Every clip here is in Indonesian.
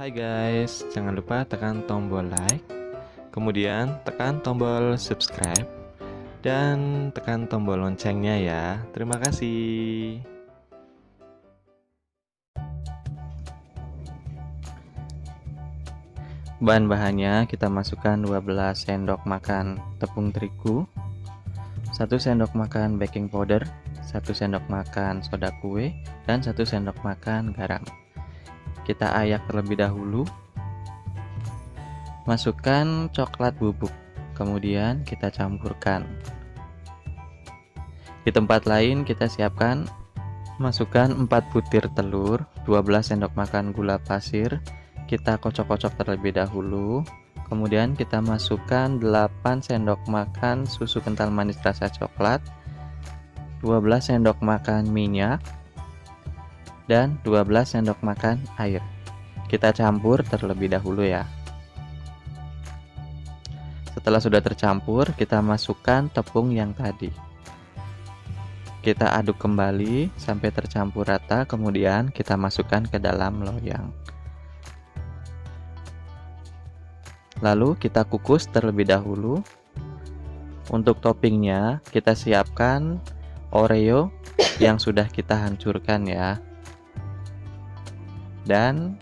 Hai guys, jangan lupa tekan tombol like, kemudian tekan tombol subscribe, dan tekan tombol loncengnya ya. Terima kasih. Bahan-bahannya kita masukkan 12 sendok makan tepung terigu, 1 sendok makan baking powder, 1 sendok makan soda kue, dan 1 sendok makan garam. Kita ayak terlebih dahulu. Masukkan coklat bubuk, kemudian kita campurkan. Di tempat lain kita siapkan, masukkan 4 butir telur, 12 sendok makan gula pasir. Kita kocok-kocok terlebih dahulu. Kemudian kita masukkan 8 sendok makan susu kental manis rasa coklat, 12 sendok makan minyak, dan 12 sendok makan air. Kita campur terlebih dahulu ya. Setelah sudah tercampur, kita masukkan tepung yang tadi. Kita aduk kembali sampai tercampur rata, kemudian kita masukkan ke dalam loyang. Lalu kita kukus terlebih dahulu. Untuk toppingnya, kita siapkan Oreo yang sudah kita hancurkan ya. Dan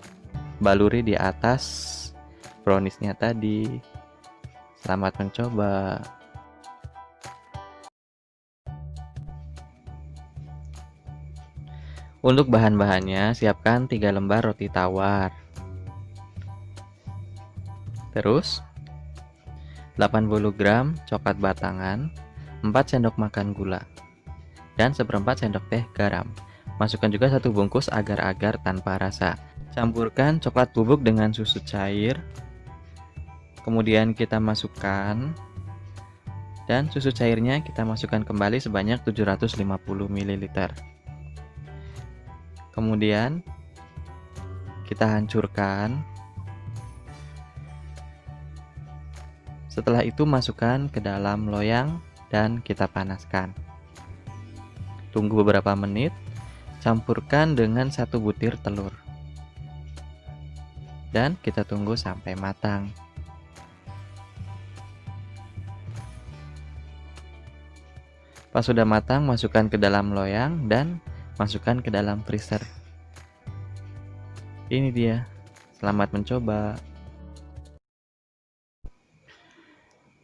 baluri di atas browniesnya tadi. Selamat mencoba. Untuk bahan-bahannya, siapkan 3 lembar roti tawar. Terus 80 gram coklat batangan, 4 sendok makan gula, dan seperempat sendok teh garam. Masukkan juga 1 bungkus agar-agar tanpa rasa. Campurkan coklat bubuk dengan susu cair. Kemudian kita masukkan, dan susu cairnya kita masukkan kembali sebanyak 750 ml. Kemudian kita hancurkan. Setelah itu masukkan ke dalam loyang dan kita panaskan. Tunggu beberapa menit. Campurkan dengan 1 butir telur. Dan kita tunggu sampai matang. Pas sudah matang, masukkan ke dalam loyang dan masukkan ke dalam freezer. Ini dia. Selamat mencoba.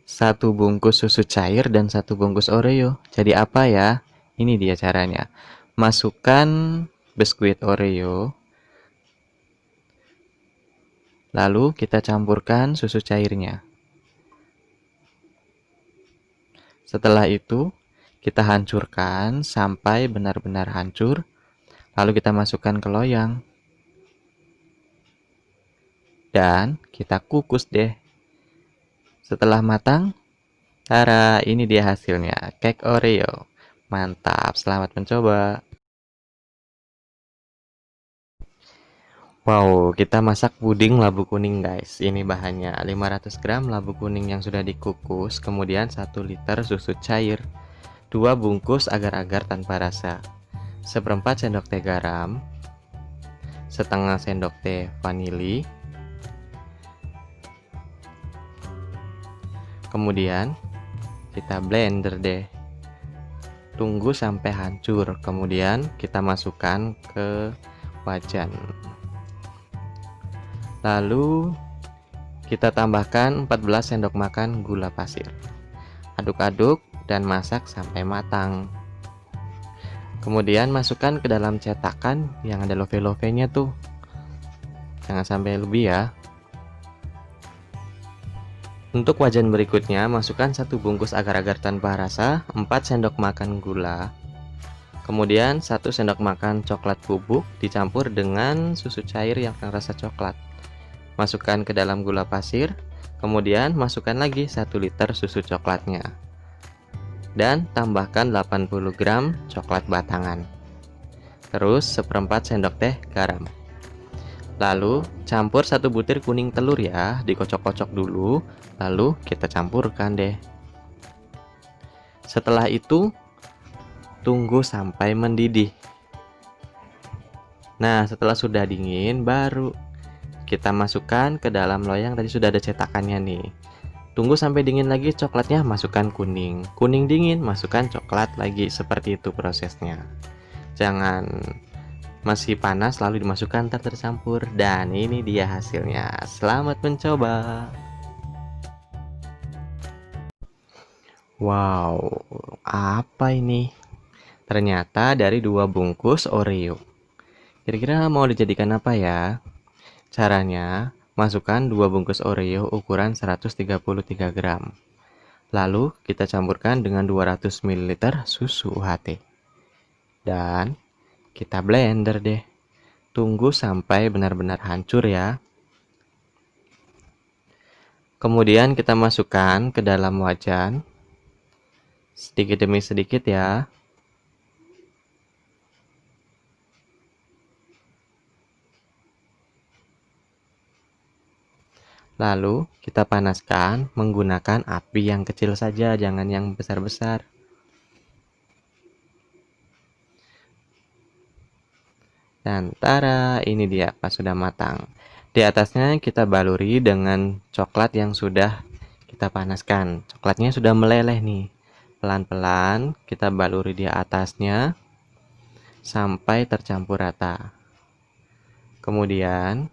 1 bungkus susu cair dan 1 bungkus Oreo. Jadi apa ya? Ini dia caranya. Masukkan biskuit Oreo. Lalu kita campurkan susu cairnya. Setelah itu, kita hancurkan sampai benar-benar hancur. Lalu kita masukkan ke loyang. Dan kita kukus deh. Setelah matang, tara, ini dia hasilnya, cake Oreo. Mantap, selamat mencoba. Wow, kita masak puding labu kuning guys. Ini bahannya 500 gram labu kuning yang sudah dikukus, kemudian 1 liter susu cair, 2 bungkus agar-agar tanpa rasa, seperempat sendok teh garam, setengah sendok teh vanili. Kemudian kita blender deh. Tunggu sampai hancur, kemudian kita masukkan ke wajan. Lalu kita tambahkan 14 sendok makan gula pasir. Aduk-aduk dan masak sampai matang. Kemudian masukkan ke dalam cetakan yang ada love-lovenya tuh. Jangan sampai lebih ya. Untuk wajan berikutnya, masukkan 1 bungkus agar-agar tanpa rasa, 4 sendok makan gula. Kemudian 1 sendok makan coklat bubuk dicampur dengan susu cair yang rasa coklat. Masukkan ke dalam gula pasir, kemudian masukkan lagi 1 liter susu coklatnya. Dan tambahkan 80 gram coklat batangan. Terus seperempat sendok teh garam. Lalu campur 1 butir kuning telur ya, dikocok-kocok dulu, lalu kita campurkan deh. Setelah itu tunggu sampai mendidih. Nah, setelah sudah dingin baru kita masukkan ke dalam loyang. Tadi sudah ada cetakannya nih. Tunggu sampai dingin lagi coklatnya, masukkan kuning. Kuning dingin, masukkan coklat lagi. Seperti itu prosesnya. Jangan masih panas lalu dimasukkan tercampur. Dan ini dia hasilnya. Selamat mencoba. Wow, apa ini? Ternyata dari 2 bungkus Oreo. Kira-kira mau dijadikan apa ya? Caranya, masukkan 2 bungkus Oreo ukuran 133 gram. Lalu kita campurkan dengan 200 ml susu UHT. Dan kita blender deh. Tunggu sampai benar-benar hancur ya. Kemudian kita masukkan ke dalam wajan. Sedikit demi sedikit ya. Lalu kita panaskan menggunakan api yang kecil saja, jangan yang besar-besar. Dan tara, ini dia pas sudah matang. Di atasnya kita baluri dengan coklat yang sudah kita panaskan. Coklatnya sudah meleleh nih. Pelan-pelan kita baluri di atasnya sampai tercampur rata. Kemudian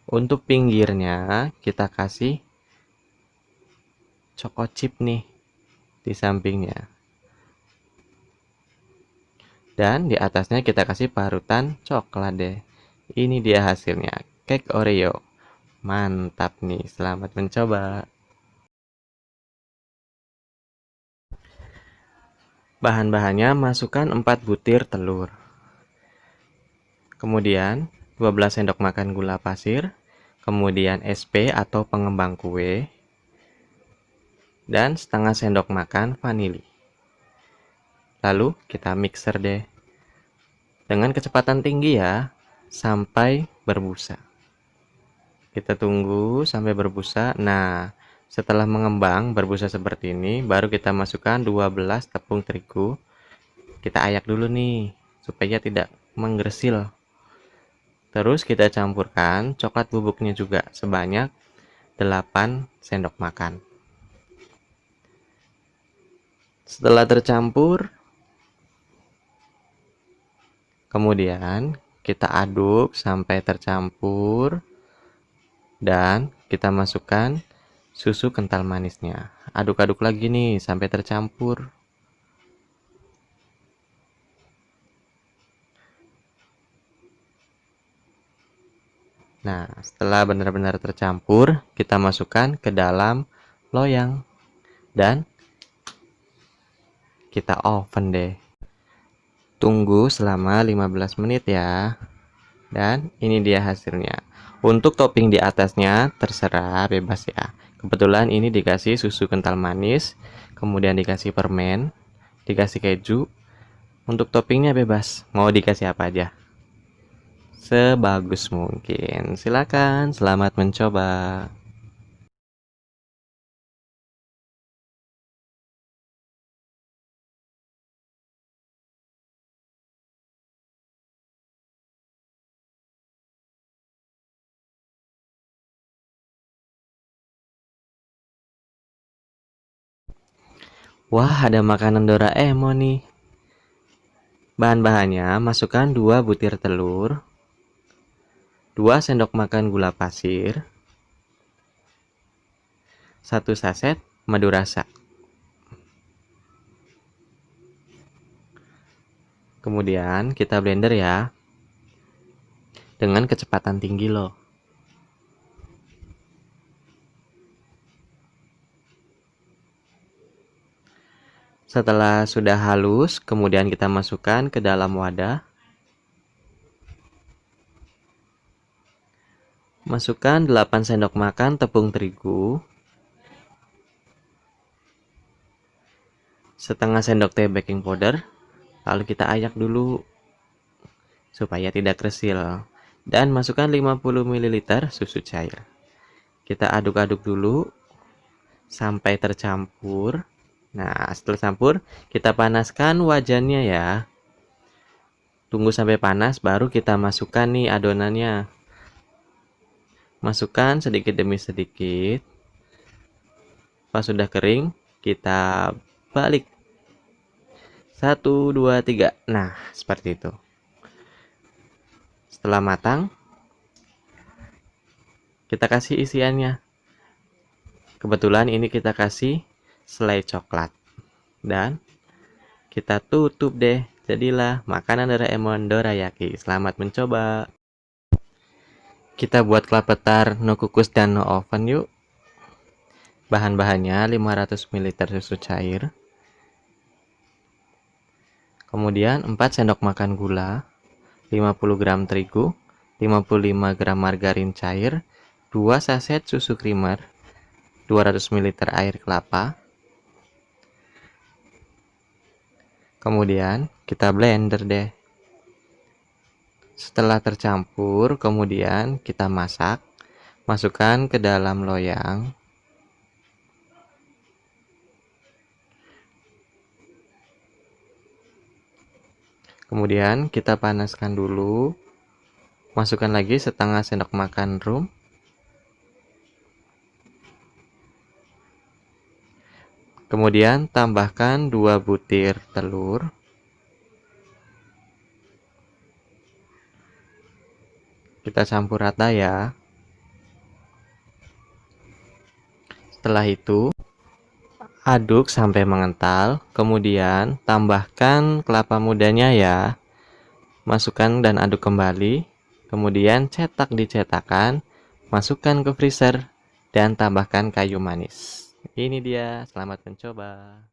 untuk pinggirnya kita kasih choco chip nih di sampingnya. Dan di atasnya kita kasih parutan coklat deh. Ini dia hasilnya, cake Oreo. Mantap nih, selamat mencoba. Bahan-bahannya, masukkan 4 butir telur. Kemudian 12 sendok makan gula pasir, kemudian SP atau pengembang kue, dan setengah sendok makan vanili. Lalu kita mixer deh. Dengan kecepatan tinggi ya, sampai berbusa. Kita tunggu sampai berbusa. Nah, setelah mengembang berbusa seperti ini, baru kita masukkan 12 tepung terigu. Kita ayak dulu nih, supaya tidak menggersil. Terus kita campurkan coklat bubuknya juga sebanyak 8 sendok makan. Setelah tercampur, kemudian kita aduk sampai tercampur. Dan kita masukkan susu kental manisnya. Aduk-aduk lagi nih sampai tercampur. Nah, setelah benar-benar tercampur, kita masukkan ke dalam loyang. Dan kita oven deh. Tunggu selama 15 menit ya. Dan ini dia hasilnya. Untuk topping di atasnya terserah, bebas ya. Kebetulan ini dikasih susu kental manis, kemudian dikasih permen, dikasih keju. Untuk toppingnya bebas, mau dikasih apa aja. Sebagus mungkin. Silakan, selamat mencoba. Wah, ada makanan Doraemon nih. Bahan-bahannya, masukkan 2 butir telur, 2 sendok makan gula pasir, 1 saset madu rasa. Kemudian kita blender ya, dengan kecepatan tinggi loh. Setelah sudah halus, kemudian kita masukkan ke dalam wadah. Masukkan 8 sendok makan tepung terigu, setengah sendok teh baking powder, lalu kita ayak dulu supaya tidak kersil. Dan masukkan 50 ml susu cair. Kita aduk-aduk dulu sampai tercampur. Nah, setelah campur, kita panaskan wajannya ya. tunggu sampai panas, baru kita masukkan nih adonannya. Masukkan sedikit demi sedikit. Pas sudah kering, kita balik. 1, 2, 3. Nah, seperti itu. Setelah matang, kita kasih isiannya. Kebetulan ini kita kasih selai coklat. Dan kita tutup deh. Jadilah makanan Doraemon dorayaki. Selamat mencoba. Kita buat kelapa tart no kukus dan no oven yuk. Bahan-bahannya 500 ml susu cair. Kemudian 4 sendok makan gula, 50 gram terigu, 55 gram margarin cair, 2 saset susu creamer, 200 ml air kelapa. Kemudian kita blender deh. Setelah tercampur, kemudian kita masak. Masukkan ke dalam loyang. Kemudian kita panaskan dulu. Masukkan lagi setengah sendok makan rum. Kemudian tambahkan 2 butir telur. Kita campur rata ya. Setelah itu, aduk sampai mengental. Kemudian tambahkan kelapa mudanya ya. Masukkan dan aduk kembali. Kemudian cetak di cetakan. Masukkan ke freezer dan tambahkan kayu manis. Ini dia, selamat mencoba.